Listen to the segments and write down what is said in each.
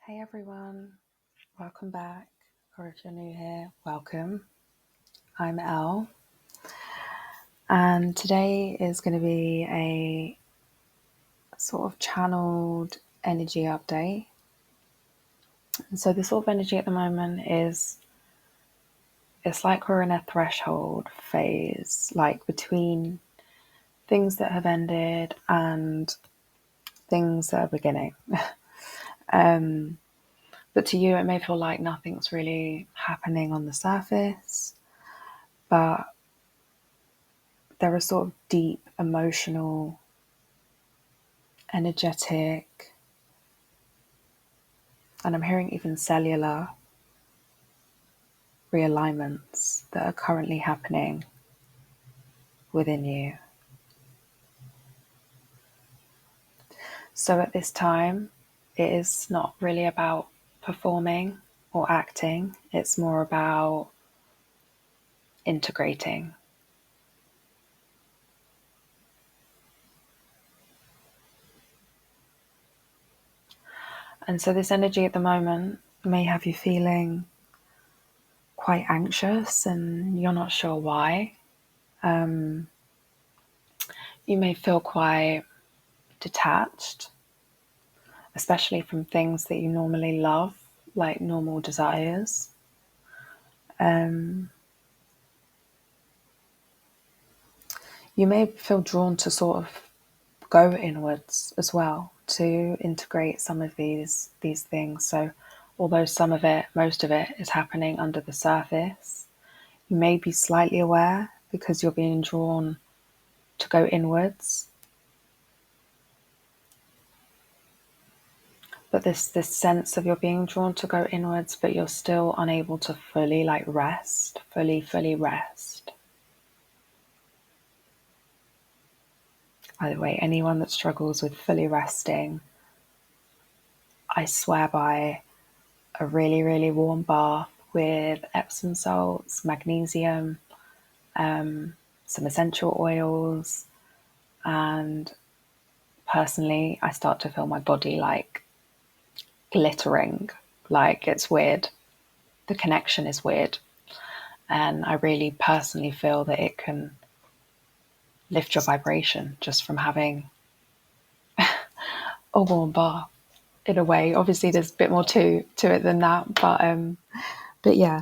Hey everyone, welcome back, or if you're new here, welcome. I'm Elle, and today is going to be a sort of channeled energy update. And so the sort of energy at the moment is, it's like we're in a threshold phase, like between things that have ended and things that are beginning. But to you, it may feel like nothing's really happening on the surface, but there are sort of deep emotional, energetic, and I'm hearing even cellular realignments that are currently happening within you. So at this time, it is not really about performing or acting, it's more about integrating. And so this energy at the moment may have you feeling quite anxious and you're not sure why. You may feel quite detached, especially from things that you normally love, like normal desires. You may feel drawn to sort of go inwards as well to integrate some of these things. So although some of it, most of it is happening under the surface, you may be slightly aware because you're being drawn to go inwards. But this sense of you're being drawn to go inwards, but you're still unable to fully rest, fully rest. By the way, anyone that struggles with fully resting, I swear by a really warm bath with Epsom salts, magnesium, some essential oils, and personally, I start to feel my body like glittering, like it's weird. The connection is weird. And I really personally feel that it can lift your vibration just from having a warm bath in a way. Obviously, there's a bit more to it than that, but yeah.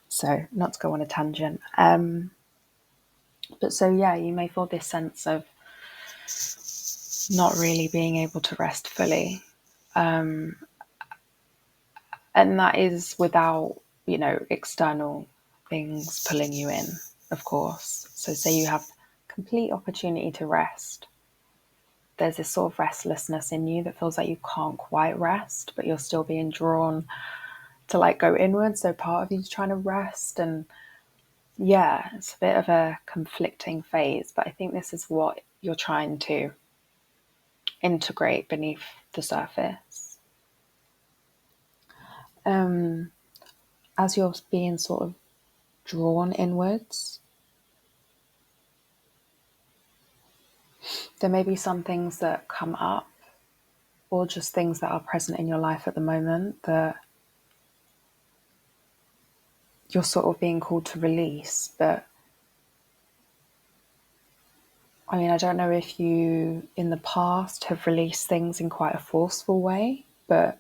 So not to go on a tangent. But so yeah, you may feel this sense of not really being able to rest fully, and that is without external things pulling you in, of course. So say you have complete opportunity to rest. There's this sort of restlessness in you that feels like you can't quite rest, but you're still being drawn to go inward. So part of you's trying to rest, and yeah, it's a bit of a conflicting phase, but I think this is what you're trying to integrate beneath the surface. As you're being sort of drawn inwards, there may be some things that come up or just things that are present in your life at the moment that you're sort of being called to release. But I mean, I don't know if you in the past have released things in quite a forceful way, but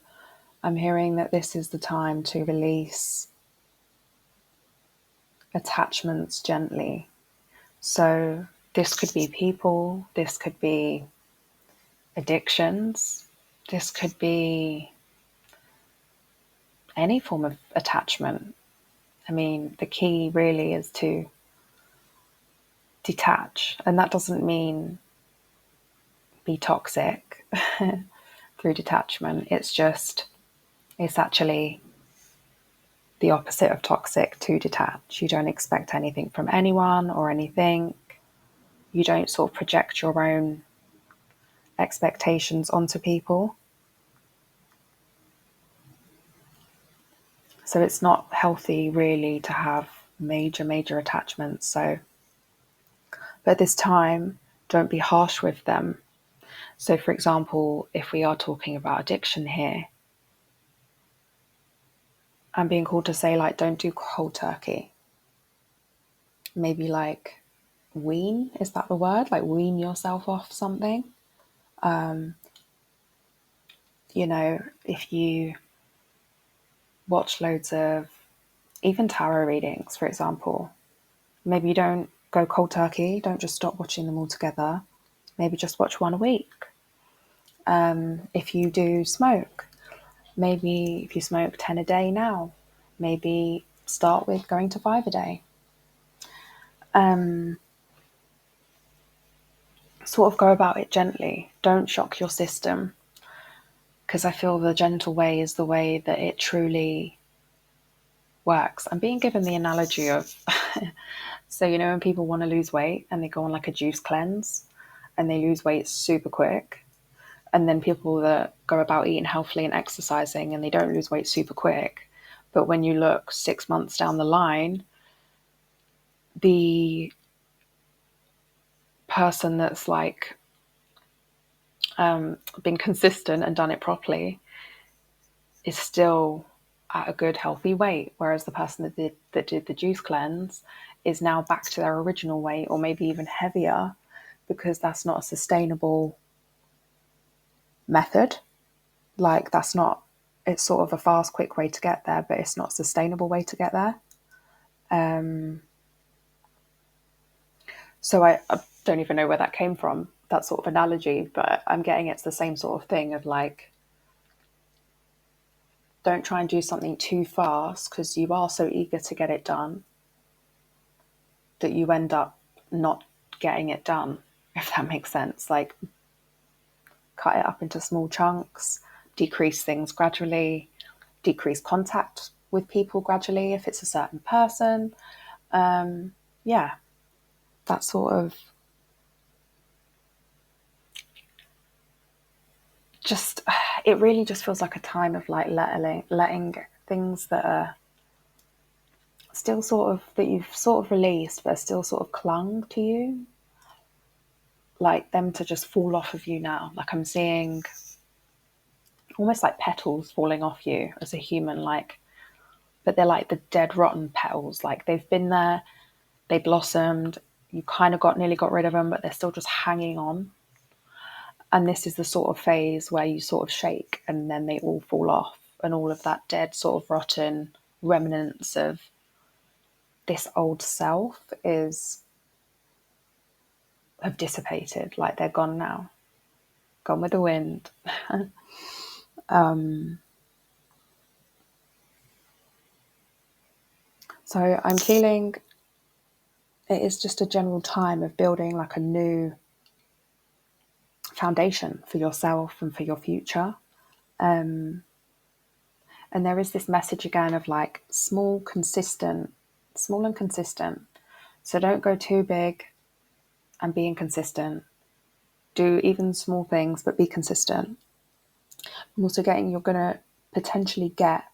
I'm hearing that this is the time to release attachments gently. So this could be people, this could be addictions, this could be any form of attachment. I mean, the key really is to detach, and that doesn't mean be toxic through detachment. It's actually the opposite of toxic to detach. You don't expect anything from anyone or anything. You don't sort of project your own expectations onto people. So it's not healthy really to have major attachments. So, but at this time, don't be harsh with them. So for example, if we are talking about addiction here, I'm being called to say, like, don't do cold turkey. Maybe like wean, is that the word? Like wean yourself off something. You know, if you watch loads of even tarot readings, for example, maybe you don't go cold turkey, don't just stop watching them altogether. Maybe just watch one a week. If you do smoke, maybe if you smoke 10 a day now, maybe start with going to 5 a day. Sort of go about it gently. Don't shock your system, because I feel the gentle way is the way that it truly works. I'm being given the analogy of so, you know, when people want to lose weight and they go on like a juice cleanse and they lose weight super quick, and then people that go about eating healthily and exercising and they don't lose weight super quick. But when you look 6 months down the line, the person that's like been consistent and done it properly is still at a good healthy weight, whereas the person that did the juice cleanse is now back to their original weight or maybe even heavier, because that's not a sustainable method. Like, that's not, it's sort of a fast quick way to get there, but it's not a sustainable way to get there. So I don't even know where that came from, that sort of analogy, but I'm getting it's the same sort of thing of like, don't try and do something too fast because you are so eager to get it done that you end up not getting it done, if that makes sense. Like, cut it up into small chunks, decrease things gradually, decrease contact with people gradually if it's a certain person. Yeah, that sort of just, it really just feels like a time of like letting things that are still sort of, that you've sort of released but are still sort of clung to you, like them to just fall off of you now. Like, I'm seeing almost like petals falling off you as a human, like, but they're like the dead rotten petals. Like, they've been there, they blossomed, you kind of nearly got rid of them, but they're still just hanging on. And this is the sort of phase where you sort of shake and then they all fall off, and all of that dead sort of rotten remnants of this old self is have dissipated. Like, they're gone now, gone with the wind. So I'm feeling it is just a general time of building like a new foundation for yourself and for your future. And there is this message again of like small and consistent. So don't go too big and be inconsistent. Do even small things, but be consistent. I'm also getting, you're going to potentially get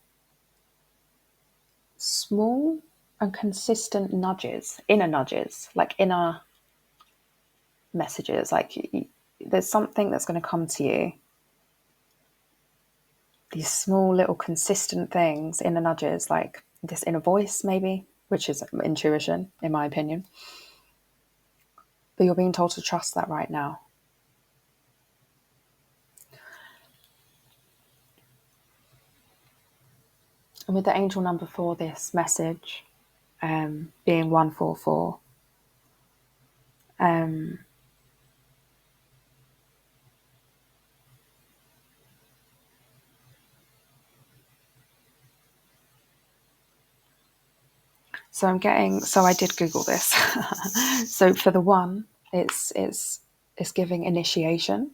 small and consistent nudges, like inner messages. Like, there's something that's going to come to you. These small little consistent things, inner nudges, like this inner voice maybe, which is intuition in my opinion. But you're being told to trust that right now. And with the angel number 4, this message being 144, so I'm getting, so I did Google this. So for the 1, it's giving initiation,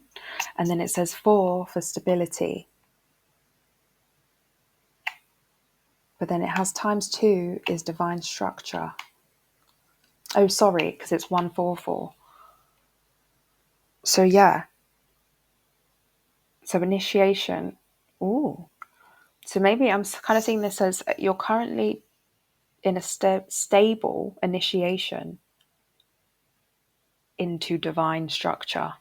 and then it says 4 for stability, but then it has times 2 is divine structure. Oh, sorry, because it's 144. So yeah, so initiation. Ooh, so maybe I'm kind of seeing this as you're currently in a stable initiation into divine structure.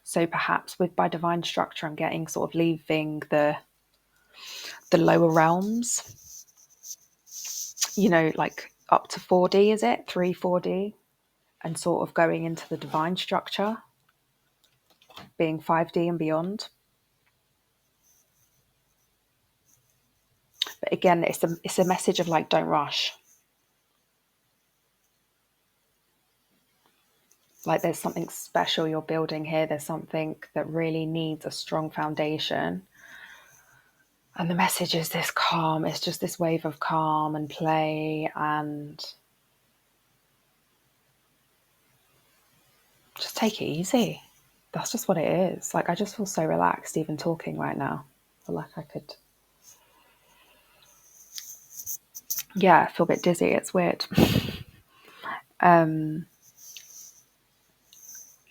So perhaps with by divine structure, I'm getting sort of leaving the lower realms like up to 4D, is it? 4D, and sort of going into the divine structure, being 5D and beyond. But again, it's a message of like, don't rush. Like there's something special you're building here. There's something that really needs a strong foundation. And the message is this calm. It's just this wave of calm and play and just take it easy. That's just what it is. Like I just feel so relaxed even talking right now. I feel like I could, I feel a bit dizzy. It's weird.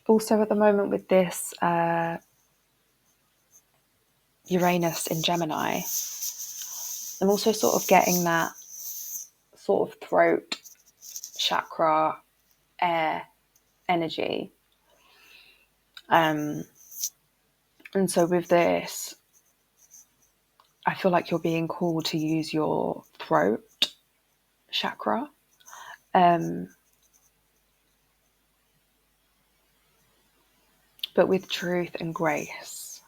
Also at the moment with this Uranus in Gemini, I'm also sort of getting that sort of throat chakra air energy. And so with this, I feel like you're being called to use your throat chakra. But with truth and grace.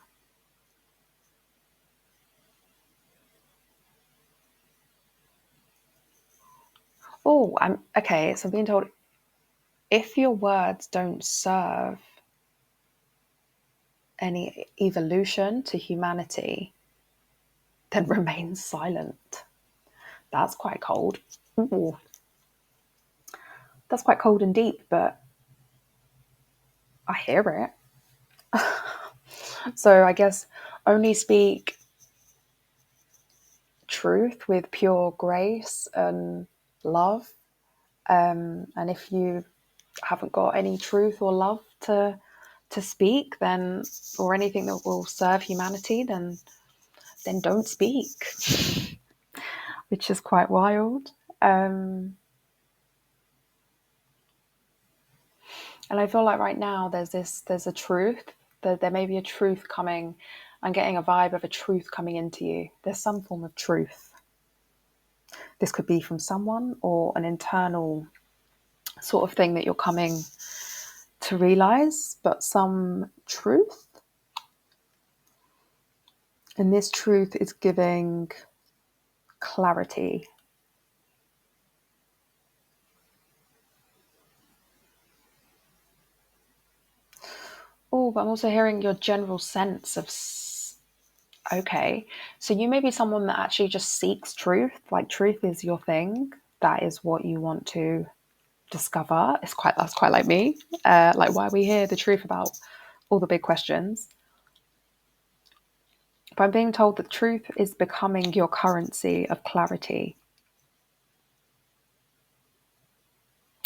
Oh, I'm okay. So I'm being told if your words don't serve any evolution to humanity, then remain silent. That's quite cold. Ooh. That's quite cold and deep, but I hear it. So I guess only speak truth with pure grace and love. And if you haven't got any truth or love to speak, then or anything that will serve humanity, then don't speak, which is quite wild. And I feel like right now there's a truth. There may be a truth coming. I'm getting a vibe of a truth coming into you. There's some form of truth. This could be from someone or an internal sort of thing that you're coming to realize, but some truth. And this truth is giving clarity. Oh, but I'm also hearing your general sense of, okay, so you may be someone that actually just seeks truth. Like truth is your thing. That is what you want to discover. That's quite like me. Like why are we here? The truth about all the big questions. But I'm being told that truth is becoming your currency of clarity.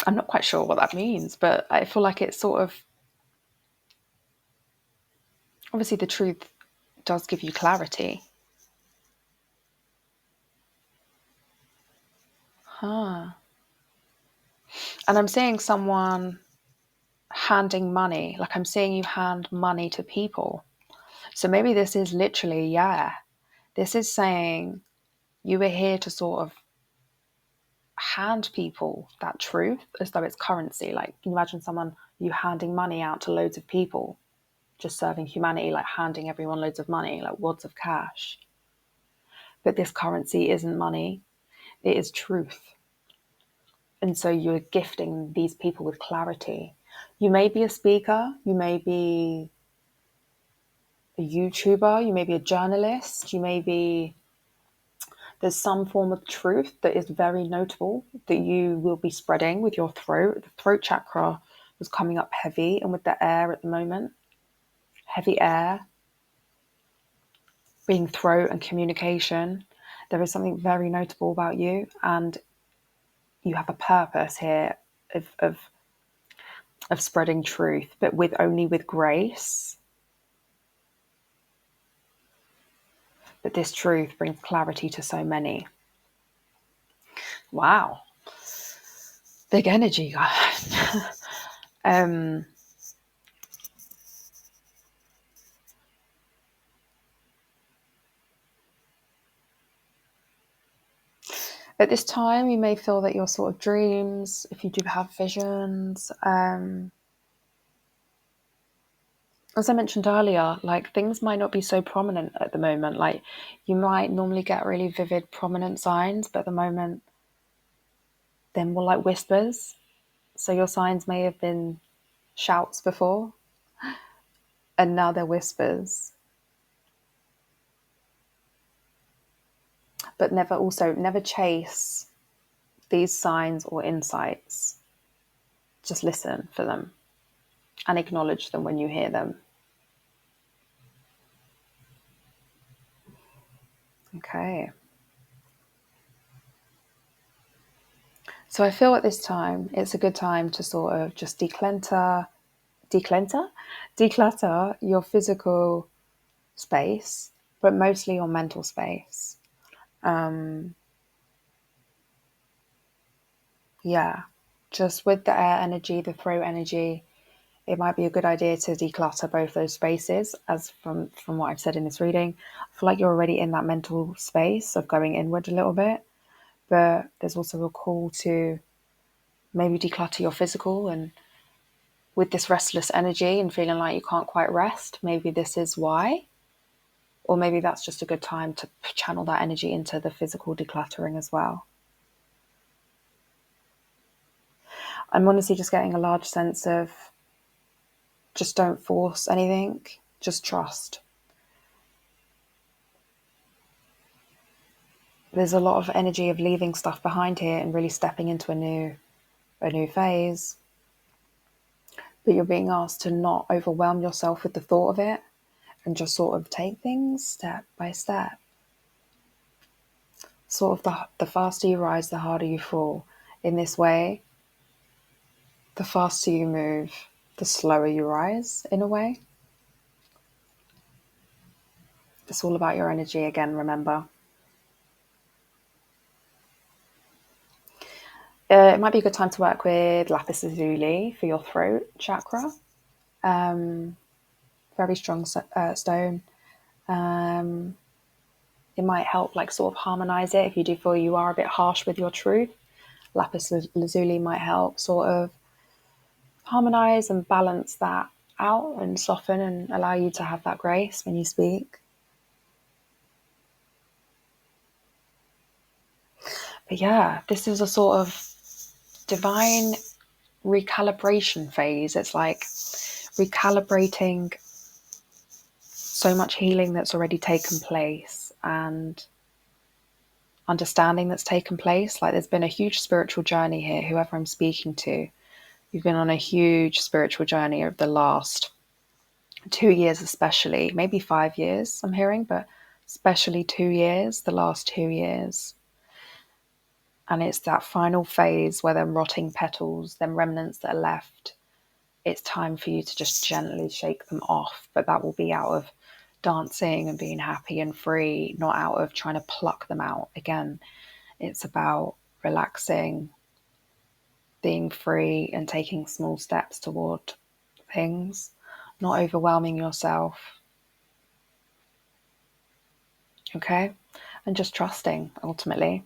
I'm not quite sure what that means, but I feel like it's sort of, obviously the truth does give you clarity. Huh. And I'm seeing someone handing money, like I'm seeing you hand money to people. So maybe this is literally, this is saying you were here to sort of hand people that truth as though it's currency. Like, can you imagine someone, you handing money out to loads of people, just serving humanity, like handing everyone loads of money, like wads of cash. But this currency isn't money, it is truth. And so you're gifting these people with clarity. You may be a speaker, you may be a YouTuber, you may be a journalist, you may be, there's some form of truth that is very notable that you will be spreading with your throat. The throat chakra was coming up heavy, and with the air at the moment, heavy air, being throat and communication, there is something very notable about you, and you have a purpose here of spreading truth, but with only with grace. But this truth brings clarity to so many. Wow. Big energy, guys. At this time, you may feel that your sort of dreams, if you do have visions, as I mentioned earlier, like things might not be so prominent at the moment. Like you might normally get really vivid, prominent signs, but at the moment, they're more like whispers. So your signs may have been shouts before, and now they're whispers. But never chase these signs or insights. Just listen for them and acknowledge them when you hear them. Okay. So I feel at this time it's a good time to sort of just declutter your physical space, but mostly your mental space. Um, yeah, just with the air energy, the throat energy, it might be a good idea to declutter both those spaces. As from what I've said in this reading, I feel like you're already in that mental space of going inward a little bit, but there's also a call to maybe declutter your physical. And with this restless energy and feeling like you can't quite rest, maybe this is why. Or maybe that's just a good time to channel that energy into the physical decluttering as well. I'm honestly just getting a large sense of just don't force anything, just trust. There's a lot of energy of leaving stuff behind here and really stepping into a new phase. But you're being asked to not overwhelm yourself with the thought of it and just sort of take things step by step. Sort of the faster you rise, the harder you fall. In this way, the faster you move, the slower you rise, in a way. It's all about your energy again, remember. It might be a good time to work with lapis lazuli for your throat chakra. Very strong stone. Um, it might help, like, sort of harmonize it if you do feel you are a bit harsh with your truth. Lapis lazuli might help sort of harmonize and balance that out and soften and allow you to have that grace when you speak. But yeah, this is a sort of divine recalibration phase. It's like recalibrating so much healing that's already taken place and understanding that's taken place. Like there's been a huge spiritual journey here, whoever I'm speaking to. You've been on a huge spiritual journey over the last 2 years, especially, maybe 5 years, I'm hearing, but especially 2 years, the last 2 years. And it's that final phase where them rotting petals, them remnants that are left, it's time for you to just gently shake them off. But that will be out of dancing and being happy and free, not out of trying to pluck them out. Again, it's about relaxing, being free, and taking small steps toward things, not overwhelming yourself. Okay? And just trusting, ultimately.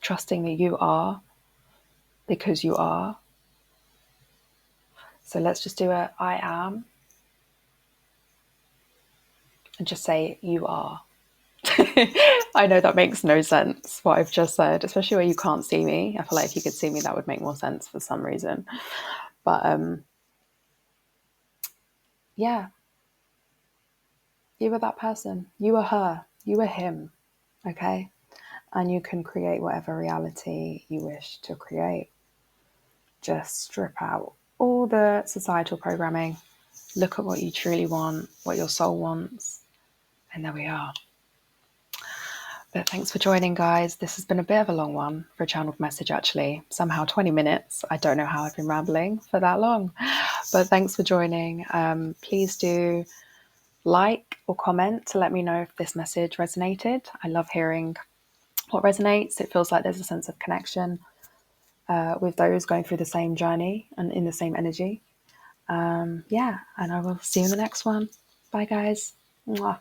Trusting that you are because you are. So let's just do a I am and just say you are. I know that makes no sense, what I've just said, especially where you can't see me. I feel like if you could see me, that would make more sense for some reason. But yeah, you are that person. You are her. You are him. Okay? And you can create whatever reality you wish to create. Just strip out all the societal programming, look at what you truly want, what your soul wants, and there we are. But thanks for joining, guys. This has been a bit of a long one for a channeled message, actually. Somehow 20 minutes. I don't know how I've been rambling for that long. But thanks for joining. Please do like or comment to let me know if this message resonated. I love hearing what resonates. It feels like there's a sense of connection with those going through the same journey and in the same energy. Yeah, and I will see you in the next one. Bye, guys. Mwah.